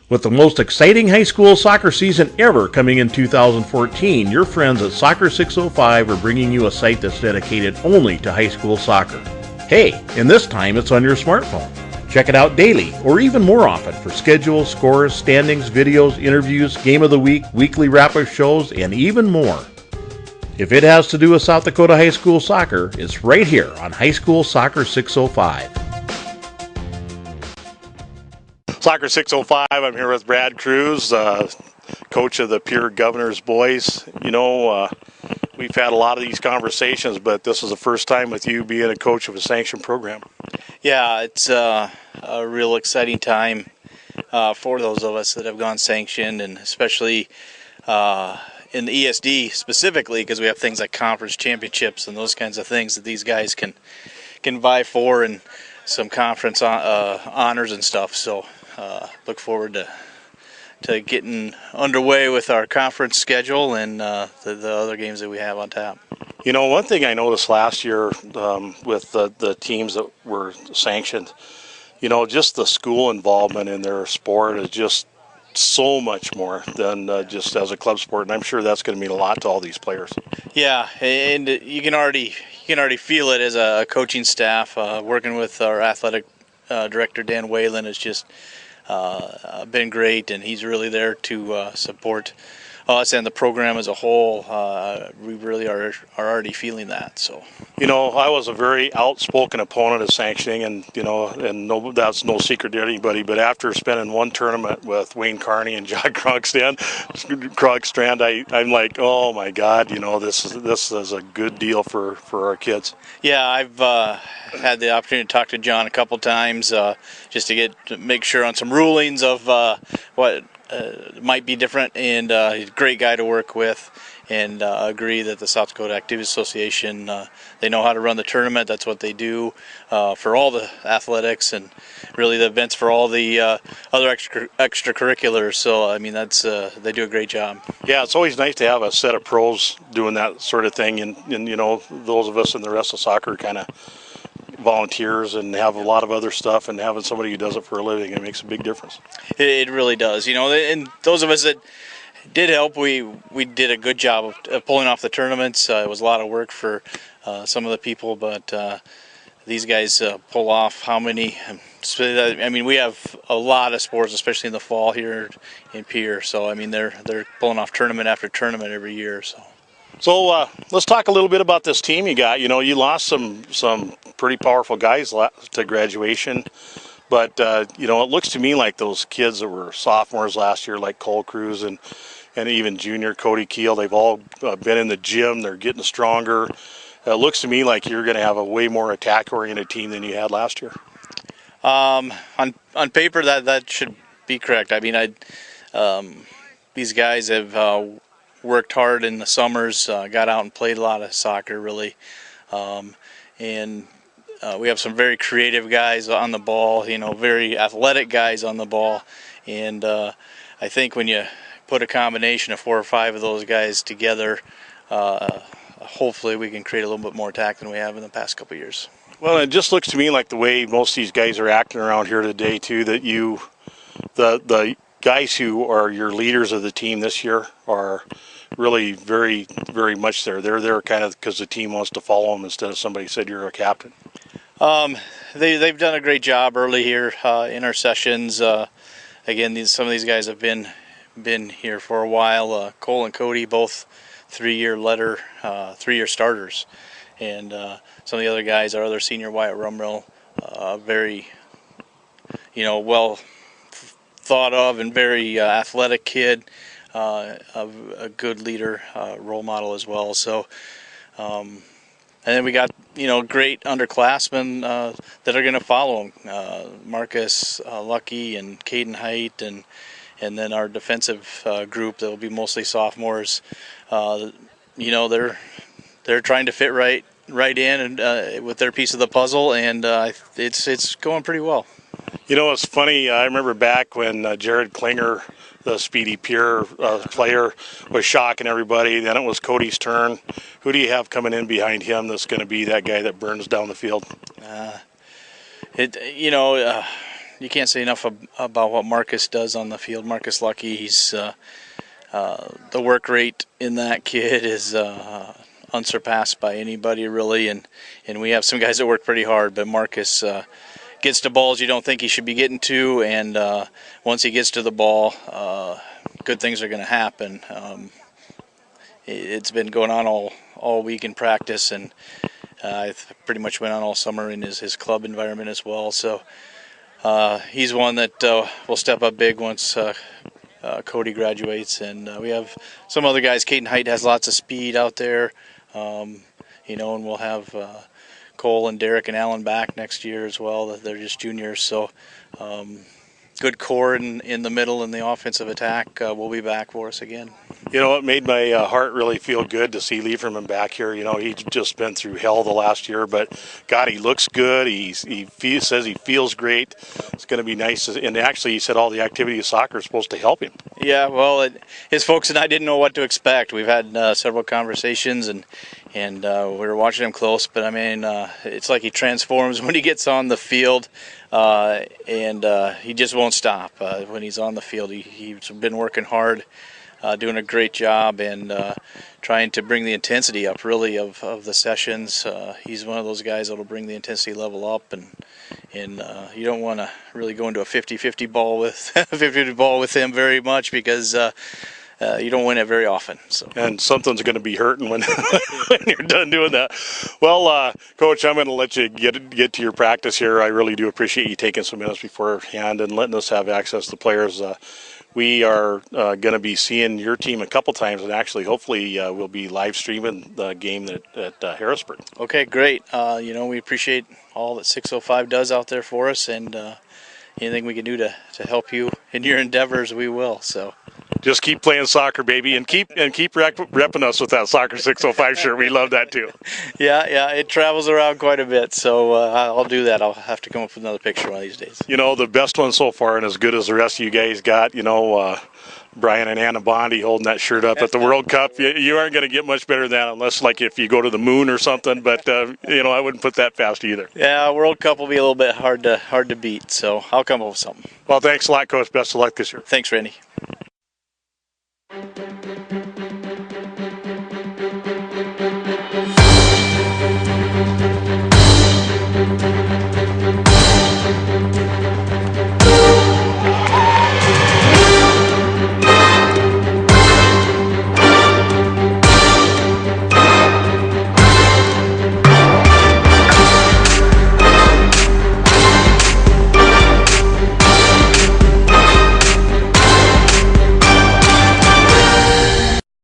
With the most exciting high school soccer season ever coming in 2014, your friends at Soccer 605 are bringing you a site that's dedicated only to high school soccer. Hey, and this time it's on your smartphone. Check it out daily or even more often for schedules, scores, standings, videos, interviews, game of the week, weekly wrap-up shows, and even more. If it has to do with South Dakota high school soccer, it's right here on High School Soccer 605. Soccer 605, I'm here with Brad Cruse, coach of the Pierre Governors boys. You know, we've had a lot of these conversations, but this is the first time with you being a coach of a sanctioned program. Yeah, it's a real exciting time for those of us that have gone sanctioned, and especially in the ESD specifically, because we have things like conference championships and those kinds of things that these guys can vie for, and some conference honors and stuff. So look forward to getting underway with our conference schedule and the other games that we have on tap. You know, one thing I noticed last year with the teams that were sanctioned, you know, just the school involvement in their sport is just so much more than just as a club sport, and I'm sure that's going to mean a lot to all these players. Yeah, and you can already feel it as a coaching staff. Working with our athletic director Dan Whalen has just been great, and he's really there to support us and the program as a whole. We really are already feeling that. So, you know, I was a very outspoken opponent of sanctioning, and you know, and no, that's no secret to anybody. But after spending one tournament with Wayne Carney and John Krogstrand, I'm like, oh my God, you know, this is a good deal for our kids. Yeah, I've had the opportunity to talk to John a couple times just to make sure on some rulings of what might be different, and he's a great guy to work with, and agree that the South Dakota Activity Association, they know how to run the tournament. That's what they do for all the athletics and really the events for all the other extracurriculars. So I mean, that's they do a great job. Yeah, it's always nice to have a set of pros doing that sort of thing, and you know, those of us in the rest of soccer kind of volunteers and have a lot of other stuff, and having somebody who does it for a living, it makes a big difference. It really does, you know, and those of us that did help, we did a good job of pulling off the tournaments. It was a lot of work for some of the people, but these guys pull off how many. I mean, we have a lot of sports, especially in the fall here in Pierre, so I mean, they're pulling off tournament after tournament every year. So let's talk a little bit about this team you got. You know, you lost some pretty powerful guys to graduation, but you know, it looks to me like those kids that were sophomores last year, like Cole Cruse and even junior Cody Keel, they've all been in the gym. They're getting stronger. It looks to me like you're going to have a way more attack-oriented team than you had last year. On paper, that should be correct. I mean, these guys have worked hard in the summers, got out and played a lot of soccer, really, and we have some very creative guys on the ball, you know, very athletic guys on the ball, and I think when you put a combination of 4 or 5 of those guys together, hopefully we can create a little bit more attack than we have in the past couple of years. Well, it just looks to me like the way most of these guys are acting around here today, too, that the guys who are your leaders of the team this year are really very, very much there. They're there kind of because the team wants to follow them instead of somebody said you're a captain. They've done a great job early here in our sessions. Again, some of these guys have been here for a while. Cole and Cody, both 3-year starters, and some of the other guys, our other senior Wyatt Rumrill, very, you know, well thought of and very athletic kid, a good leader, role model as well. So, and then we got, you know, great underclassmen that are going to follow him, Marcus Lucky and Caden Height, and then our defensive group that will be mostly sophomores. You know, they're trying to fit right in and with their piece of the puzzle, and it's going pretty well. You know, it's funny. I remember back when Jared Klinger, the speedy Pierre player, was shocking everybody. Then it was Cody's turn. Who do you have coming in behind him that's going to be that guy that burns down the field? you can't say enough about what Marcus does on the field. Marcus Lucky, he's the work rate in that kid is unsurpassed by anybody really, and we have some guys that work pretty hard, but Marcus gets to balls you don't think he should be getting to, and once he gets to the ball, good things are going to happen. It's been going on all week in practice, and it pretty much went on all summer in his club environment as well. So he's one that will step up big once Cody graduates, and we have some other guys. Caden Height has lots of speed out there, and we'll have Cole and Derek and Allen back next year as well. They're just juniors, so good core in the middle in the offensive attack will be back for us again. It made my heart really feel good to see Lieberman back here. He's just been through hell the last year, but God, he looks good. He says he feels great. It's going to be nice. And actually, he said all the activity of soccer is supposed to help him. Yeah, well, his folks and I didn't know what to expect. We've had several conversations, and we were watching him close. But I mean, it's like he transforms when he gets on the field, and he just won't stop when he's on the field. He's been working hard. Doing a great job and trying to bring the intensity up really of the sessions. He's one of those guys that will bring the intensity level up, and you don't want to really go into a 50-50 ball with him very much, because you don't win it very often. So. And something's going to be hurting when, when you're done doing that. Well, Coach, I'm going to let you get to your practice here. I really do appreciate you taking some minutes beforehand and letting us have access to players. We are going to be seeing your team a couple times, and actually, hopefully, we'll be live streaming the game at Harrisburg. Okay, great. We appreciate all that 605 does out there for us, and anything we can do to help you in your endeavors, we will. So. Just keep playing soccer, baby, and keep repping us with that Soccer 605 shirt. We love that too. Yeah, it travels around quite a bit, so I'll do that. I'll have to come up with another picture one of these days. The best one so far, and as good as the rest of you guys got, Brian and Anna Bondi holding that shirt up at the World Cup. You aren't going to get much better than that, unless like if you go to the moon or something. But I wouldn't put that past either. Yeah, World Cup will be a little bit hard to beat, so I'll come up with something. Well, thanks a lot, Coach. Best of luck this year. Thanks, Randy.